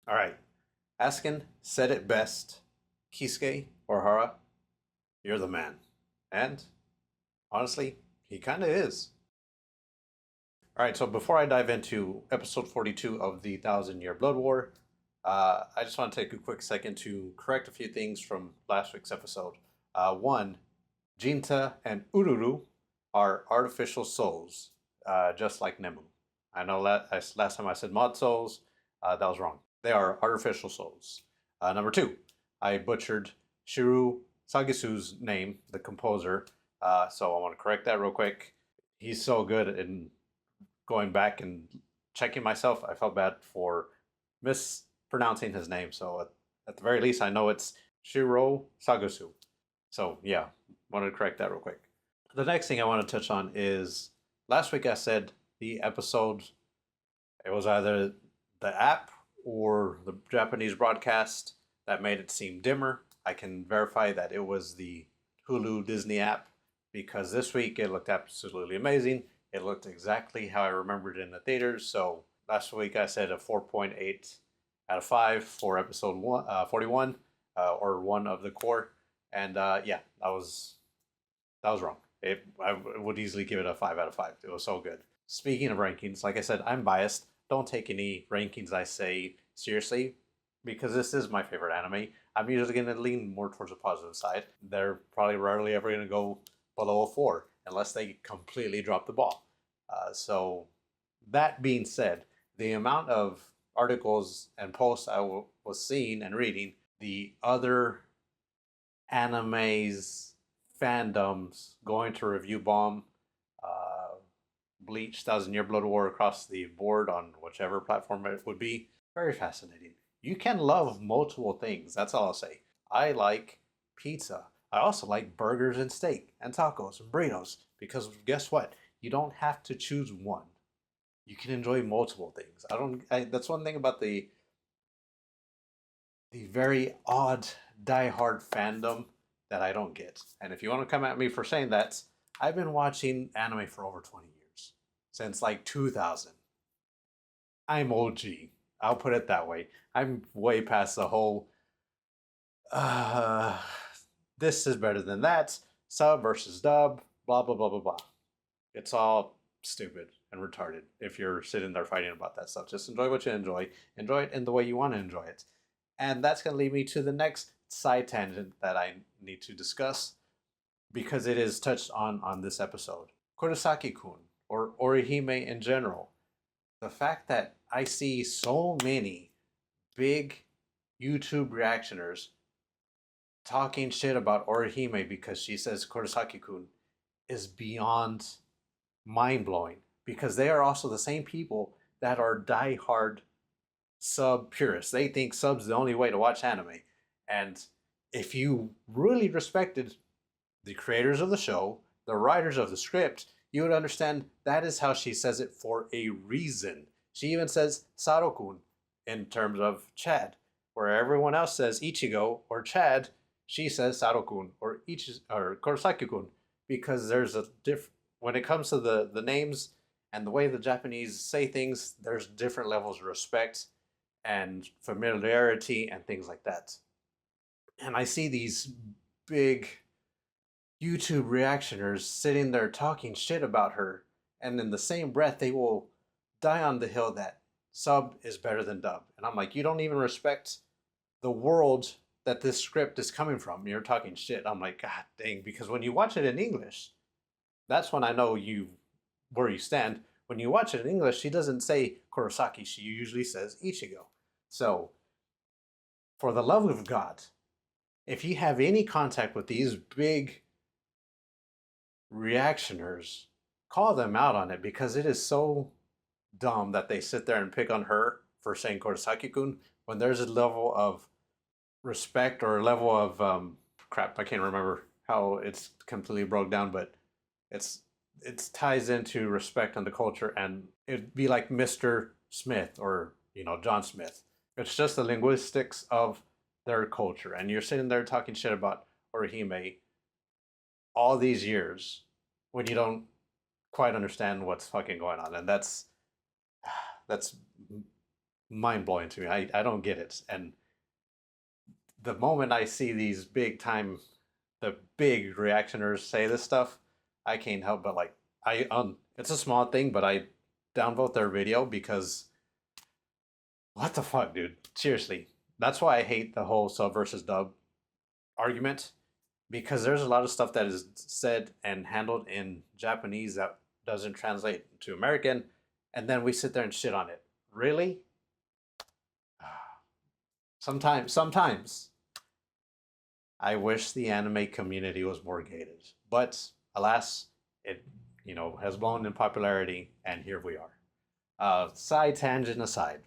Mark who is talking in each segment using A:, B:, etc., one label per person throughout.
A: All right. Askin said it best. Kisuke or Hara, you're the man. And honestly, he kind of is. All right, so before I dive into episode 42 of the Thousand Year Blood War, I just want to take a quick second to correct a few things from last week's episode. One, Jinta and Ururu are artificial souls, just like Nemu. I know last time I said mod souls, that was wrong. They are artificial souls. Number two, I butchered Shiru Sagisu's name, the composer, so I want to correct that real quick. He's so good in going back and checking myself. I felt bad for mispronouncing his name, so at the very least, I know it's Shiro Sagisu. So yeah, wanted to correct that real quick. The next thing I want to touch on is last week I said the episode, it was either the app or the Japanese broadcast that made it seem dimmer. I can verify that it was the Hulu Disney app because this week it looked absolutely amazing. It looked exactly how I remembered in the theaters. So last week I said a 4.8 out of 5 for episode 41 or one of the core. And yeah, that was wrong. I would easily give it a 5 out of 5. It was so good. Speaking of rankings, like I said, I'm biased. Don't take any rankings I say seriously because this is my favorite anime. I'm usually going to lean more towards the positive side. They're probably rarely ever going to go below a 4 unless they completely drop the ball. So that being said, the amount of articles and posts I was seeing and reading, the other animes fandoms going to review bomb Bleach, Thousand Year Blood War across the board on whichever platform it would be. Very fascinating. You can love multiple things. That's all I'll say. I like pizza. I also like burgers and steak and tacos and burritos because guess what? You don't have to choose one. You can enjoy multiple things. That's one thing about the very odd die-hard fandom that I don't get. And if you want to come at me for saying that, I've been watching anime for over 20 years, since like 2000. I'm OG. I'll put it that way. I'm way past the whole, uh, this is better than that, sub versus dub, blah, blah, blah, blah, blah. It's all stupid and retarded if you're sitting there fighting about that stuff. Just enjoy what you enjoy. Enjoy it in the way you want to enjoy it. And that's going to lead me to the next side tangent that I need to discuss because it is touched on this episode. Kurosaki-kun, or Orihime in general. The fact that I see so many big YouTube reactioners talking shit about Orihime because she says Kurosaki-kun is beyond mind-blowing because they are also the same people that are die-hard sub purists. They think sub's the only way to watch anime. And if you really respected the creators of the show, the writers of the script, you would understand that is how she says it for a reason. She even says Sarokun in terms of Chad, where everyone else says Ichigo or Chad, she says Sarokun or Kurosaki-kun because there's a when it comes to the names and the way the Japanese say things, there's different levels of respect and familiarity and things like that. And I see these big YouTube reactioners sitting there talking shit about her, and in the same breath, they will die on the hill that sub is better than dub. And I'm like, you don't even respect the world that this script is coming from. You're talking shit. I'm like, God dang, because when you watch it in English, that's when I know you where you stand. When you watch it in English, she doesn't say Kurosaki, she usually says Ichigo. So, for the love of God, if you have any contact with these big reactioners, call them out on it because it is so dumb that they sit there and pick on her for saying Kurosaki-kun when there's a level of respect or a level of crap. I can't remember how it's completely broke down, but it's it ties into respect and the culture, and it'd be like Mr. Smith or John Smith. It's just the linguistics of their culture, and you're sitting there talking shit about Orihime all these years when you don't quite understand what's fucking going on, and that's mind blowing to me. I don't get it. And the moment I see these the big reactioners say this stuff, I can't help but like it's a small thing, but I downvote their video because what the fuck, dude? Seriously, that's why I hate the whole sub versus dub argument because there's a lot of stuff that is said and handled in Japanese that doesn't translate to American, and then we sit there and shit on it. Really? Sometimes I wish the anime community was more gated, but alas, it has blown in popularity, and here we are. Side tangent aside,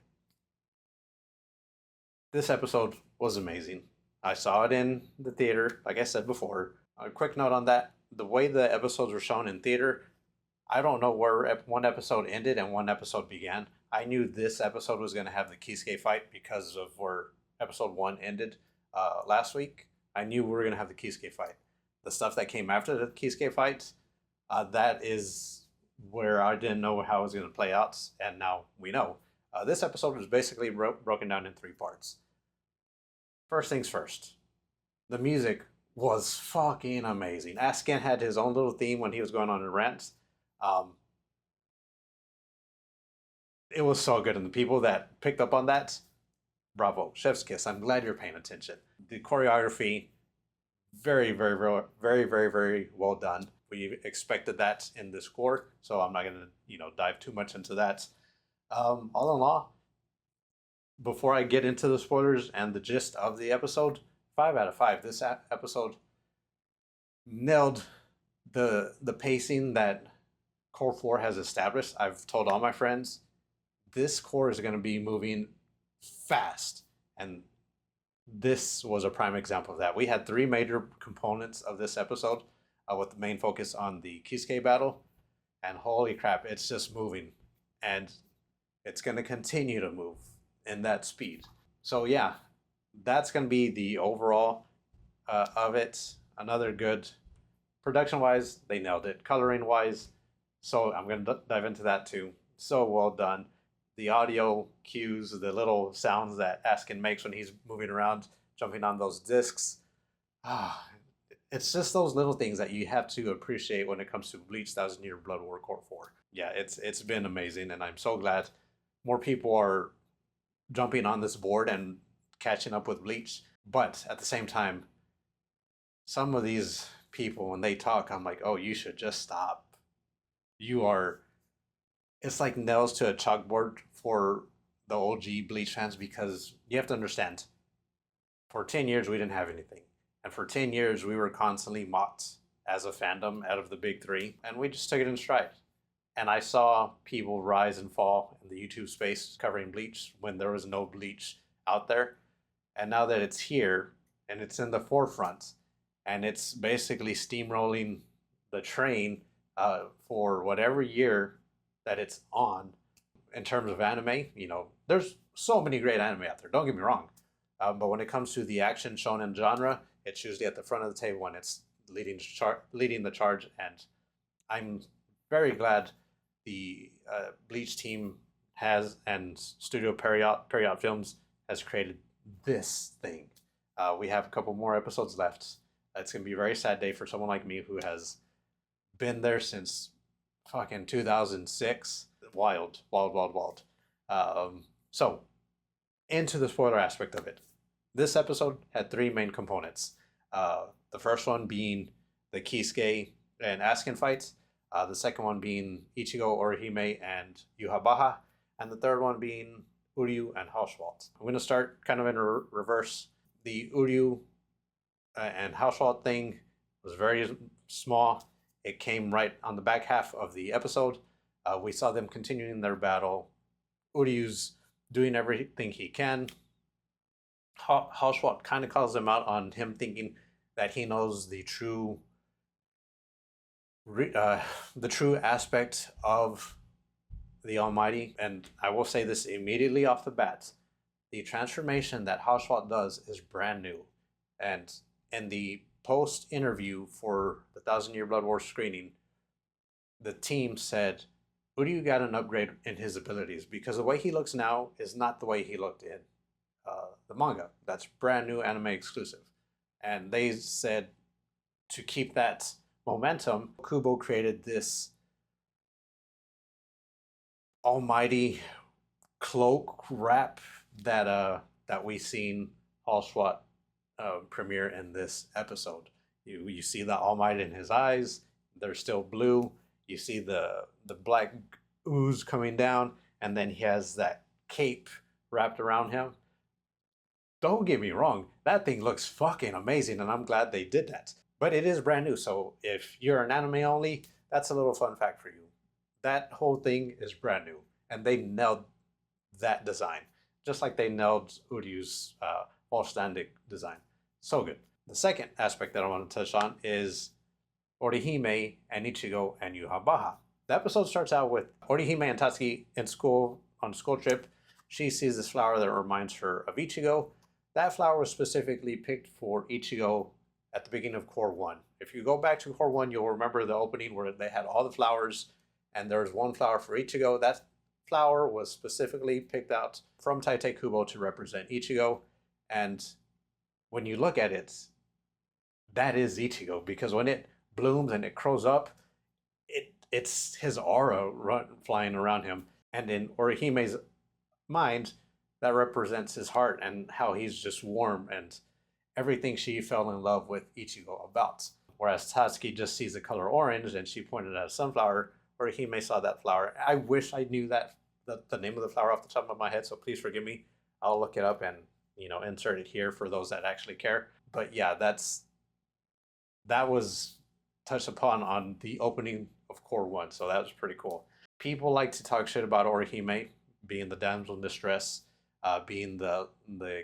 A: this episode was amazing. I saw it in the theater, like I said before. A quick note on that: the way the episodes were shown in theater, I don't know where one episode ended and one episode began. I knew this episode was going to have the Kisuke fight because of where episode 1 ended last week. I knew we were going to have the Kisuke fight. The stuff that came after the Kisuke fight, that is where I didn't know how it was going to play out, and now we know. This episode was basically broken down in 3 parts. First things first, the music was fucking amazing. Askin had his own little theme when he was going on a rant. It was so good, and the people that picked up on that, bravo, chef's kiss. I'm glad you're paying attention. The choreography, very, very, very, very, very, very well done. We expected that in this score, so I'm not gonna, dive too much into that. All in all, before I get into the spoilers and the gist of the episode, 5 out of 5. This episode nailed the pacing that Core 4 has established. I've told all my friends this core is going to be moving fast, and this was a prime example of that. We had 3 major components of this episode, with the main focus on the Kisuke battle, and holy crap, it's just moving, and it's going to continue to move in that speed. So yeah, that's going to be the overall of it. Another good production wise, they nailed it. Coloring wise, so I'm going to dive into that too. So well done. The audio cues, the little sounds that Askin makes when he's moving around, jumping on those discs. It's just those little things that you have to appreciate when it comes to Bleach 1000 Year Blood War Core 4. Yeah, it's been amazing, and I'm so glad more people are jumping on this board and catching up with Bleach. But at the same time, some of these people, when they talk, I'm like, oh, you should just stop. It's like nails to a chalkboard for the OG Bleach fans, because you have to understand, for 10 years we didn't have anything. And for 10 years we were constantly mocked as a fandom out of the big 3, and we just took it in stride. And I saw people rise and fall in the YouTube space covering Bleach when there was no Bleach out there. And now that it's here and it's in the forefront and it's basically steamrolling the train for whatever year that it's on in terms of anime, there's so many great anime out there, don't get me wrong. But when it comes to the action shonen genre, it's usually at the front of the table when it's leading the charge. And I'm very glad the Bleach team has, and Studio Period Films has created this thing. We have a couple more episodes left. It's going to be a very sad day for someone like me who has been there since fucking 2006. Wild, wild, wild, wild. So, into the spoiler aspect of it. This episode had 3 main components. The first one being the Kisuke and Askin fights. The second one being Ichigo, Orihime, and Yuhabaha. And the third one being Uryu and Hauswald. I'm going to start kind of in reverse. The Uryu and Hauswald thing was very small. It came right on the back half of the episode. We saw them continuing their battle. Uryu's doing everything he can. Hauswald kind of calls him out on him thinking that he knows the true aspect of the Almighty. And I will say this immediately off the bat: the transformation that Hauswald does is brand new. And in the post interview for the 1000 Year Blood War screening, the team said Uryu got an upgrade in his abilities because the way he looks now is not the way he looked in the manga. That's brand new anime exclusive. And they said to keep that momentum, Kubo created this almighty cloak wrap that we seen Hall SWAT premiere in this episode. You see the All Might in his eyes; they're still blue. You see the black ooze coming down, and then he has that cape wrapped around him. Don't get me wrong, that thing looks fucking amazing, and I'm glad they did that. But it is brand new, so if you're an anime only, that's a little fun fact for you. That whole thing is brand new, and they nailed that design, just like they nailed Uryu's Volstandic design. So good. The second aspect that I want to touch on is Orihime and Ichigo and Yuhabaha. The episode starts out with Orihime and Tatsuki in school on a school trip. She sees this flower that reminds her of Ichigo. That flower was specifically picked for Ichigo at the beginning of Core 1. If you go back to Core 1, you'll remember the opening where they had all the flowers and there was one flower for Ichigo. That flower was specifically picked out from Tite Kubo to represent Ichigo. And when you look at it, that is Ichigo, because when it blooms and it grows up, it's his aura flying around him. And in Orihime's mind, that represents his heart and how he's just warm and everything she fell in love with Ichigo about. Whereas Tatsuki just sees the color orange and she pointed at a sunflower, Orihime saw that flower. I wish I knew that the name of the flower off the top of my head, so please forgive me. I'll look it up and insert it here for those that actually care. But yeah, that was touched upon on the opening of Core 1, so that was pretty cool. People like to talk shit about Orihime being the damsel in distress, being the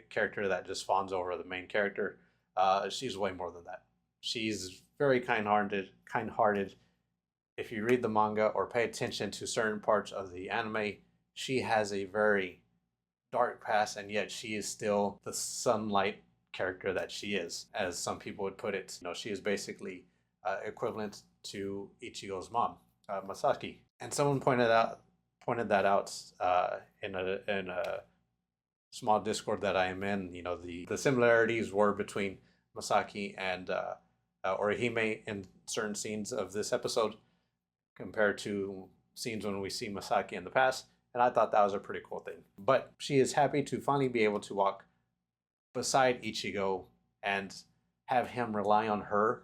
A: character that just fawns over the main character. She's way more than that. She's very kind-hearted. If you read the manga or pay attention to certain parts of the anime, she has a very dark past, and yet she is still the sunlight character that she is, as some people would put it. She is basically equivalent to Ichigo's mom, Masaki. And someone pointed that out in a small Discord that I am in. The similarities were between Masaki and Orihime in certain scenes of this episode compared to scenes when we see Masaki in the past. And I thought that was a pretty cool thing. But she is happy to finally be able to walk beside Ichigo and have him rely on her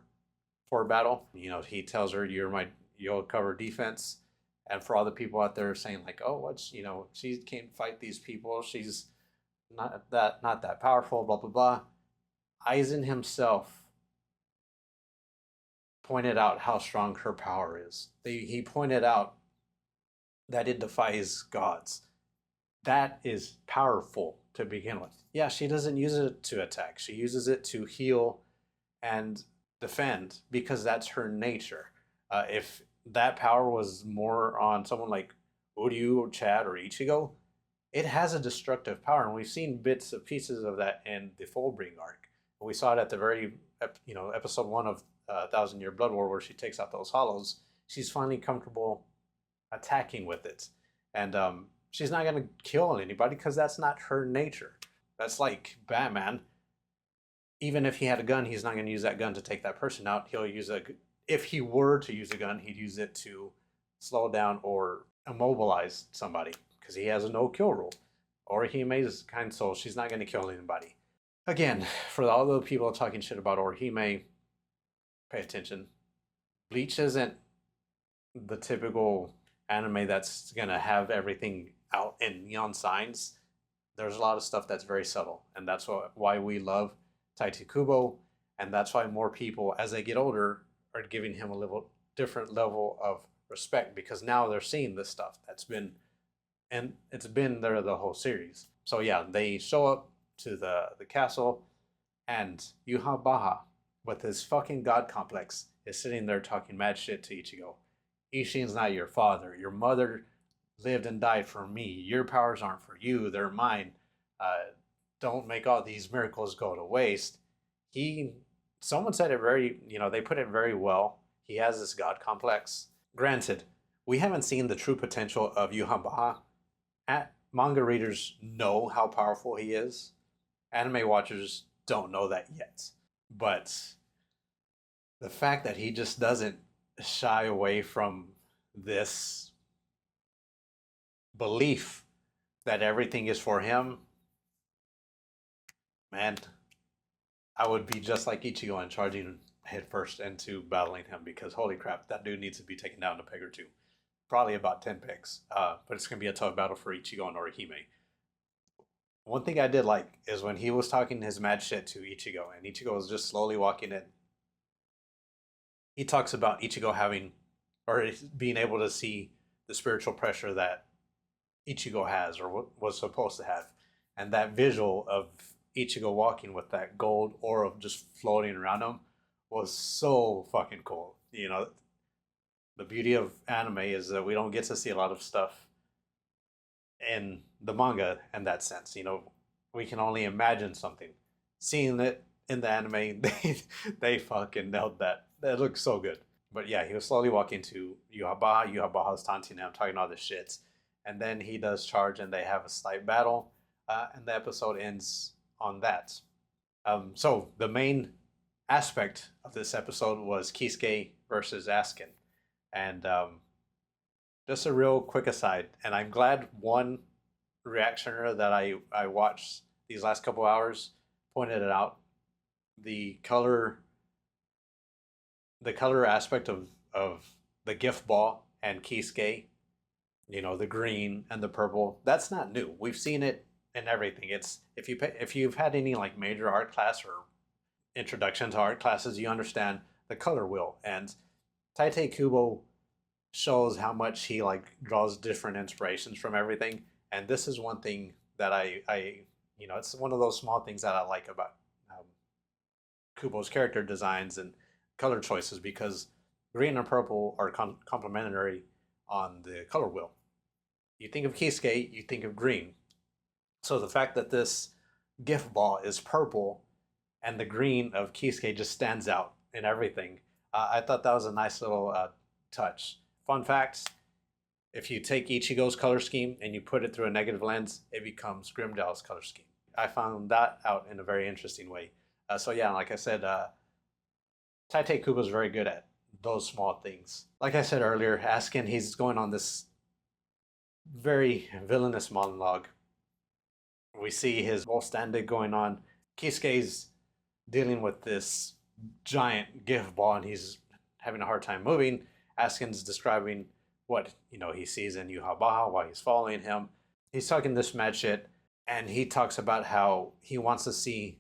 A: for battle. He tells her, you'll cover defense. And for all the people out there saying like, oh, she can't fight these people. She's not that powerful, blah, blah, blah. Aizen himself pointed out how strong her power is. He pointed out that it defies gods. That is powerful to begin with. Yeah, she doesn't use it to attack. She uses it to heal and defend because that's her nature. If that power was more on someone like Uryu or Chad or Ichigo, it has a destructive power, and we've seen bits of pieces of that in the Fullbring arc. We saw it at the very, episode 1 of Thousand Year Blood War, where she takes out those hollows. She's finally comfortable attacking with it, and she's not going to kill anybody because that's not her nature. That's like Batman. Even if he had a gun, he's not going to use that gun to take that person out. If he were to use a gun, he'd use it to slow down or immobilize somebody because he has a no-kill rule. Orihime's kind soul. She's not going to kill anybody. Again, for all the people talking shit about Orihime, pay attention. Bleach isn't the typical anime that's going to have everything out in neon signs. There's a lot of stuff that's very subtle, and that's why we love Tite Kubo, and that's why more people, as they get older, are giving him a different level of respect, because now they're seeing this stuff that's been, and it's been there the whole series. So yeah, they show up to the castle, and Yuhabaha, with his fucking god complex, is sitting there talking mad shit to Ichigo. Ishin's not your father. Your mother lived and died for me. Your powers aren't for you. They're mine. Don't make all these miracles go to waste. Someone said it very, they put it very well. He has this god complex. Granted, we haven't seen the true potential of Yuhanbaha. Manga readers know how powerful he is. Anime watchers don't know that yet. But the fact that he just doesn't shy away from this belief that everything is for him, man, I would be just like Ichigo and charging headfirst into battling him because holy crap, that dude needs to be taken down a peg or two. Probably about 10 pegs. But it's going to be a tough battle for Ichigo and Orihime. One thing I did like is when he was talking his mad shit to Ichigo, and Ichigo was just slowly walking in. He talks about Ichigo having, or being able to see the spiritual pressure that Ichigo has, or was supposed to have. And that visual of Ichigo walking with that gold aura just floating around him was so fucking cool. You know, the beauty of anime is that we don't get to see a lot of stuff in the manga in that sense. You know, we can only imagine something. Seeing it in the anime, they fucking nailed that. That looks so good. But yeah, he was slowly walking to Yuhabaha. Yuhabaha's taunting him, talking all this shit. And then he does charge and they have a slight battle. And the episode ends on that. So the main aspect of this episode was Kisuke versus Askin. And just a real quick aside, and I'm glad one reactioner that I watched these last couple hours pointed it out. The color aspect of the gift ball and Kisuke, you know, the green and the purple, that's not new. We've seen it in everything. It's if you've had any like major art class or introduction to art classes, you understand the color wheel. And Tite Kubo shows how much he like draws different inspirations from everything. And this is one thing that I you know, it's one of those small things that I like about Kubo's character designs and color choices, because green and purple are complementary on the color wheel. You think of Kisuke, you think of green. So the fact that this gift ball is purple and the green of Kisuke just stands out in everything, I thought that was a nice little touch. Fun fact, if you take Ichigo's color scheme and you put it through a negative lens, it becomes Grimdal's color scheme. I found that out in a very interesting way. So yeah, like I said, Tite Kubo's very good at those small things. Like I said earlier, Askin, he's going on this very villainous monologue. We see his whole stand going on. Kisuke's dealing with this giant gift ball and he's having a hard time moving. Askin's describing what, you know, he sees in Yuhabaha while he's following him. He's talking this mad shit, and he talks about how he wants to see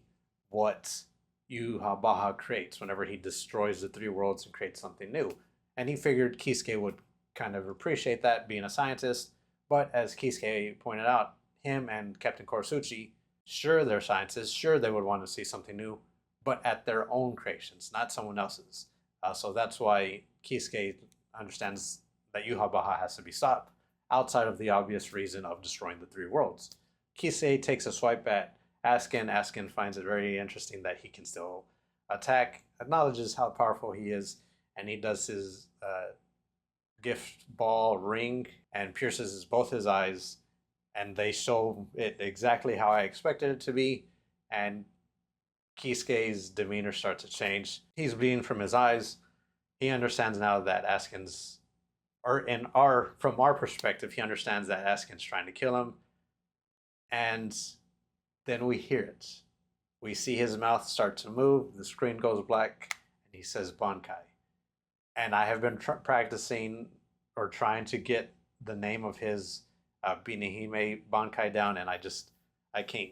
A: what Yuhabaha creates whenever he destroys the three worlds and creates something new. And he figured Kisuke would kind of appreciate that, being a scientist. But as Kisuke pointed out, him and Captain Korsuchi, sure they're scientists, sure they would want to see something new, but at their own creations, not someone else's. So that's why Kisuke understands that Yuhabaha has to be stopped outside of the obvious reason of destroying the three worlds. Kisuke takes a swipe at Askin. Askin finds it very interesting that he can still attack, acknowledges how powerful he is, and he does his gift ball ring and pierces both his eyes, and they show it exactly how I expected it to be, and Kisuke's demeanor starts to change. He's bleeding from his eyes. He understands now that Askin's, or from our perspective, he understands that Askin's trying to kill him. And then we hear it. We see his mouth start to move, the screen goes black, and he says Bankai. And I have been practicing or trying to get the name of his Binihime Bankai down, and I can't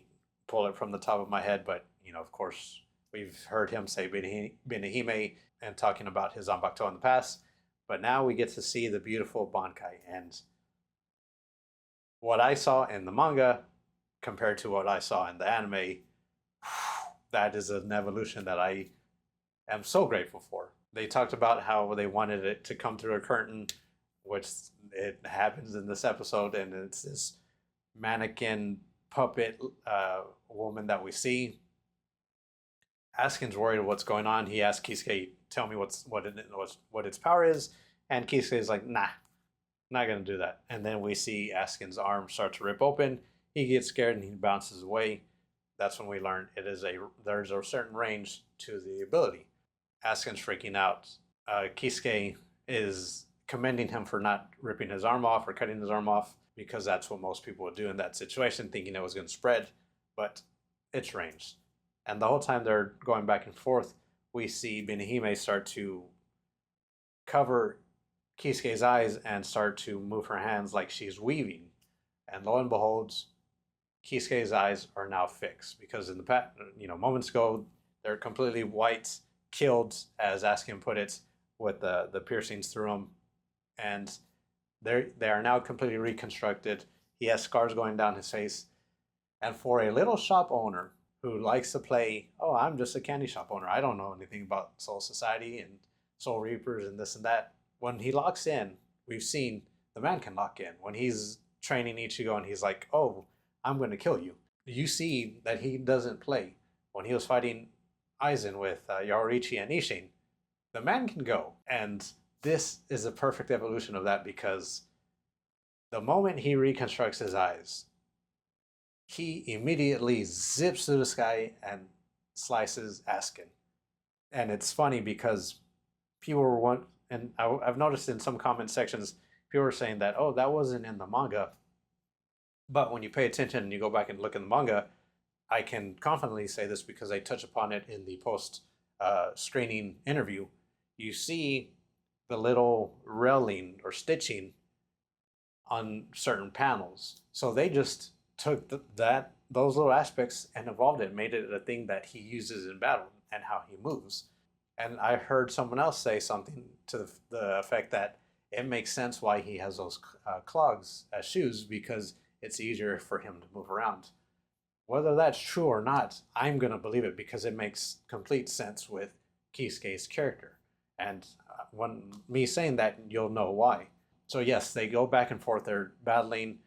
A: pull it from the top of my head, but you know, of course, we've heard him say Binihime and talking about his Zanbakuto in the past, but now we get to see the beautiful Bankai. And what I saw in the manga compared to what I saw in the anime, that is an evolution that I am so grateful for. They talked about how they wanted it to come through a curtain, which it happens in this episode, and it's this mannequin puppet woman that we see. Askin's worried what's going on. He asks Kisuke, "Tell me what its power is," and Kisuke is like, "Nah, Not gonna do that. And then we see Askin's arm start to rip open. He gets scared and he bounces away. That's when we learn there's a certain range to the ability. Askin's freaking out. Kisuke is commending him for not ripping his arm off or cutting his arm off, because that's what most people would do in that situation, thinking it was going to spread, but it's ranged. And the whole time they're going back and forth, we see Benihime start to cover Kisuke's eyes and start to move her hands like she's weaving. And lo and behold, Kisuke's eyes are now fixed, because in the past, moments ago, they're completely white, killed, as Askin put it, with the piercings through them, and they are now completely reconstructed. He has scars going down his face, and for a little shop owner who likes to play, oh, I'm just a candy shop owner, I don't know anything about Soul Society and Soul Reapers and this and that. When he locks in, we've seen the man can lock in. When he's training Ichigo and he's like, oh, I'm going to kill you, you see that he doesn't play. When he was fighting Aizen with Yaorichi and Ishin, the man can go. And this is a perfect evolution of that, because the moment he reconstructs his eyes, he immediately zips through the sky and slices Askin. And it's funny because people were and I've noticed in some comment sections, people were saying that, oh, that wasn't in the manga. But when you pay attention and you go back and look in the manga, I can confidently say this because I touch upon it in the post screening interview. You see the little railing or stitching on certain panels. So they just took those little aspects and evolved it, made it a thing that he uses in battle and how he moves. And I heard someone else say something to the effect that it makes sense why he has those clogs as shoes, because it's easier for him to move around. Whether that's true or not, I'm going to believe it because it makes complete sense with Kisuke's character. And when me saying that, you'll know why. So yes, they go back and forth. They're battling.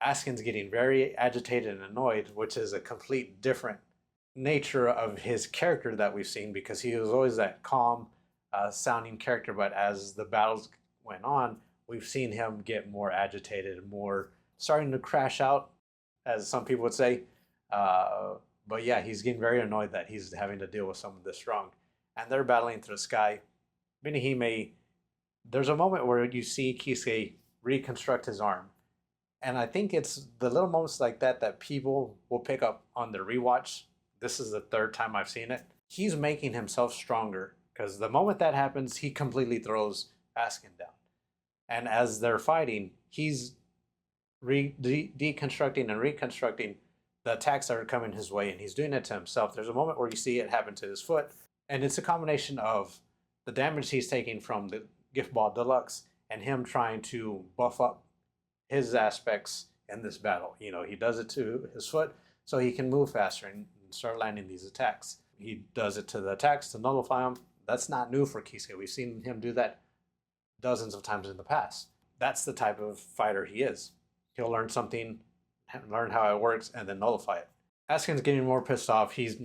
A: Askin's getting very agitated and annoyed, which is a complete different nature of his character that we've seen, because he was always that calm sounding character. But as the battles went on, we've seen him get more agitated, more starting to crash out, as some people would say. But yeah, he's getting very annoyed that he's having to deal with someone this strong. And they're battling through the sky. Benihime, there's a moment where you see Kisuke reconstruct his arm. And I think it's the little moments like that that people will pick up on their rewatch. This is the third time I've seen it. He's making himself stronger, because the moment that happens, he completely throws Askin down. And as they're fighting, he's deconstructing and reconstructing the attacks that are coming his way, and he's doing it to himself. There's a moment where you see it happen to his foot, and it's a combination of the damage he's taking from the Gift Ball Deluxe and him trying to buff up his aspects in this battle. He does it to his foot so he can move faster and start landing these attacks. He does it to the attacks to nullify them. That's not new for Kisuke. We've seen him do that dozens of times in the past. That's the type of fighter he is. He'll learn something, learn how it works, and then nullify it. Askin's getting more pissed off. He's,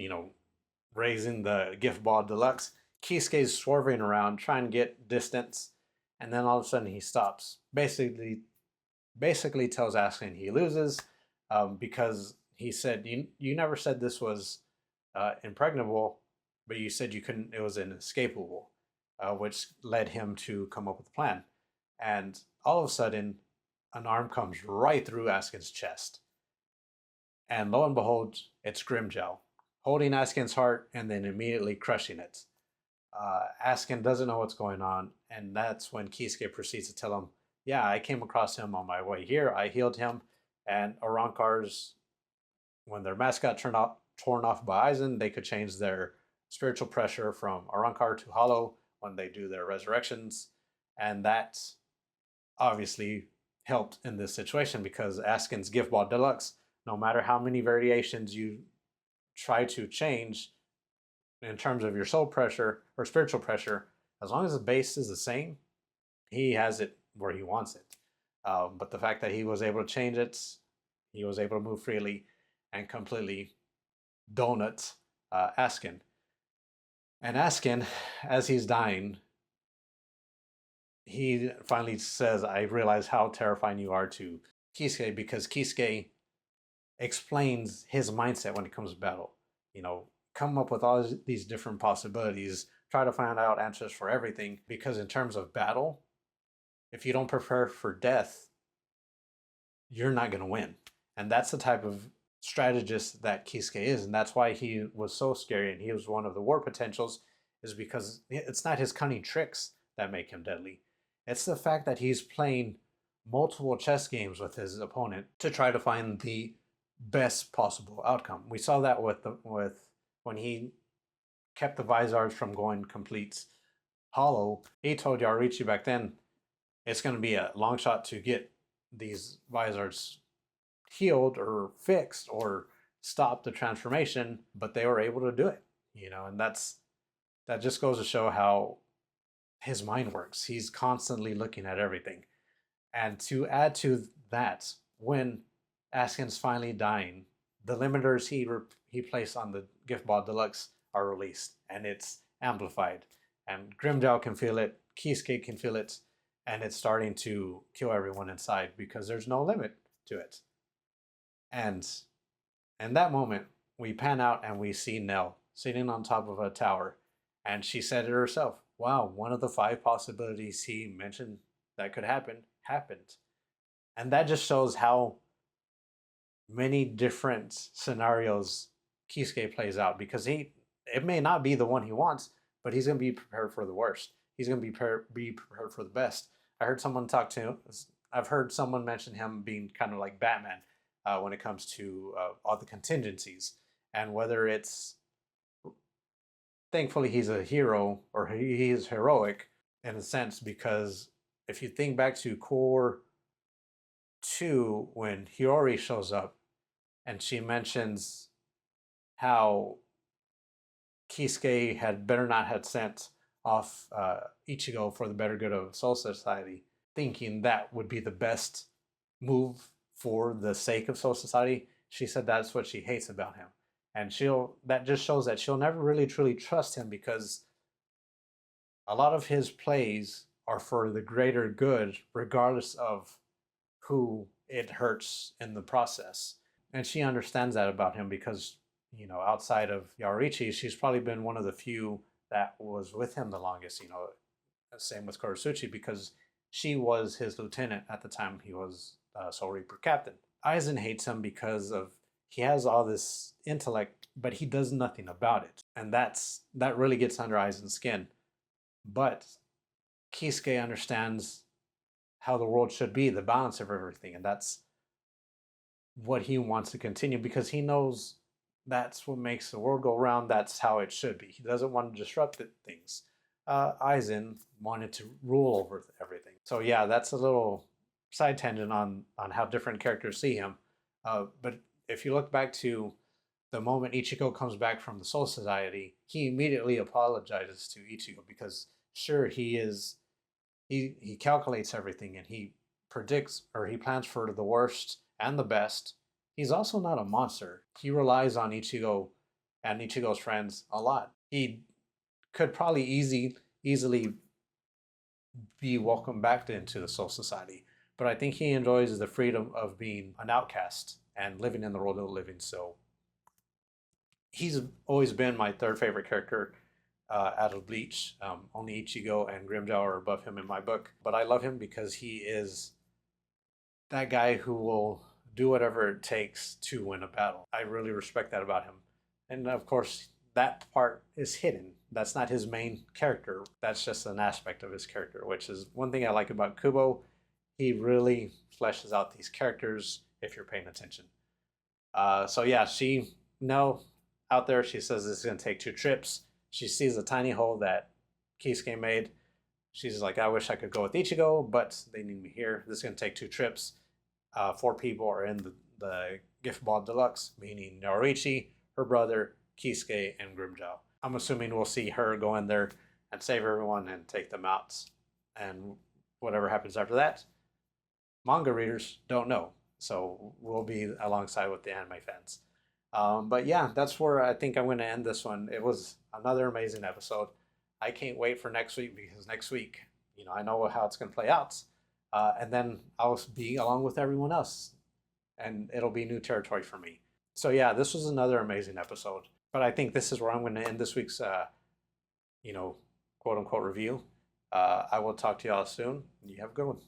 A: raising the Gift Ball Deluxe. Kisuke's swerving around, trying to get distance, and then all of a sudden he stops. Basically tells Askin he loses, because he said, you never said this was impregnable, but you said you couldn't, it was inescapable, which led him to come up with a plan. And all of a sudden, an arm comes right through Askin's chest. And lo and behold, it's Grimjow, holding Askin's heart and then immediately crushing it. Askin doesn't know what's going on, and that's when Kisuke proceeds to tell him, yeah, I came across him on my way here, I healed him, and Arrancars, when their mask got torn off by Aizen, they could change their spiritual pressure from Arrancar to Hollow when they do their resurrections, and that obviously helped in this situation, because Askin's Gift Ball Deluxe, no matter how many variations you try to change in terms of your soul pressure or spiritual pressure, as long as the base is the same, he has it where he wants it. But the fact that he was able to change it, he was able to move freely and completely donut Askin. And Askin, as he's dying, he finally says, I realize how terrifying you are to Kisuke, because Kisuke explains his mindset when it comes to battle. You know, come up with all these different possibilities, try to find out answers for everything, because in terms of battle, if you don't prepare for death, you're not going to win. And that's the type of strategist that Kisuke is. And that's why he was so scary and he was one of the war potentials, is because it's not his cunning tricks that make him deadly. It's the fact that he's playing multiple chess games with his opponent to try to find the best possible outcome. We saw that with when he kept the Vizards from going complete hollow. He told Yarichi back then it's going to be a long shot to get these Vizards healed or fixed or stop the transformation, but they were able to do it, you know, and that just goes to show how his mind works. He's constantly looking at everything. And to add to that, when Askin's finally dying, the limiters he placed on the Gift Ball Deluxe are released, and it's amplified. And Grimjow can feel it, Kisuke can feel it, and it's starting to kill everyone inside because there's no limit to it. And in that moment, we pan out and we see Nell sitting on top of a tower, and she said it herself. Wow, one of the 5 possibilities he mentioned that could happen happened. And that just shows how many different scenarios Kisuke plays out, because it may not be the one he wants, but he's going to be prepared for the worst. He's going to be prepared for the best. I've heard someone mention him being kind of like Batman when it comes to all the contingencies, and whether it's, thankfully he's a hero, or he is heroic in a sense, because if you think back to Core 2, when Hiyori shows up and she mentions how Kisuke had better not have sent off Ichigo for the better good of Soul Society, thinking that would be the best move for the sake of Soul Society, she said that's what she hates about him. And that just shows that she'll never really truly trust him, because a lot of his plays are for the greater good, regardless of who it hurts in the process. And she understands that about him because, you know, outside of Yarichi, she's probably been one of the few that was with him the longest, you know, same with Kurosuchi, because she was his lieutenant at the time he was Soul Reaper captain. Aizen hates him because he has all this intellect, but he does nothing about it. And that really gets under Aizen's skin. But Kisuke understands how the world should be, the balance of everything, and that's what he wants to continue, because he knows that's what makes the world go round. That's how it should be. He doesn't want to disrupt things. Aizen wanted to rule over everything. So yeah, that's a little side tangent on how different characters see him. But if you look back to the moment Ichigo comes back from the Soul Society, he immediately apologizes to Ichigo, because sure, he calculates everything and he predicts, or he plans for the worst and the best. He's also not a monster. He relies on Ichigo and Ichigo's friends a lot. He could probably easily be welcomed back into the Soul Society, but I think he enjoys the freedom of being an outcast and living in the world of the living. So he's always been my 3rd favorite character out of Bleach. Only Ichigo and Grimjow are above him in my book, but I love him because he is that guy who will do whatever it takes to win a battle. I really respect that about him. And of course, that part is hidden. That's not his main character. That's just an aspect of his character, which is one thing I like about Kubo. He really fleshes out these characters if you're paying attention. So yeah, out there, she says this is going to take 2 trips. She sees a tiny hole that Kisuke made. She's like, I wish I could go with Ichigo, but they need me here. This is going to take 2 trips. 4 people are in the Gift Ball Deluxe, meaning Yorichi, her brother, Kisuke, and Grimjow. I'm assuming we'll see her go in there and save everyone and take them out. And whatever happens after that, manga readers don't know. So we'll be alongside with the anime fans. But yeah, that's where I think I'm going to end this one. It was another amazing episode. I can't wait for next week, because next week, I know how it's going to play out. And then I'll be along with everyone else, and it'll be new territory for me. So yeah, this was another amazing episode. But I think this is where I'm going to end this week's, you know, quote unquote review. I will talk to y'all soon. You have a good one.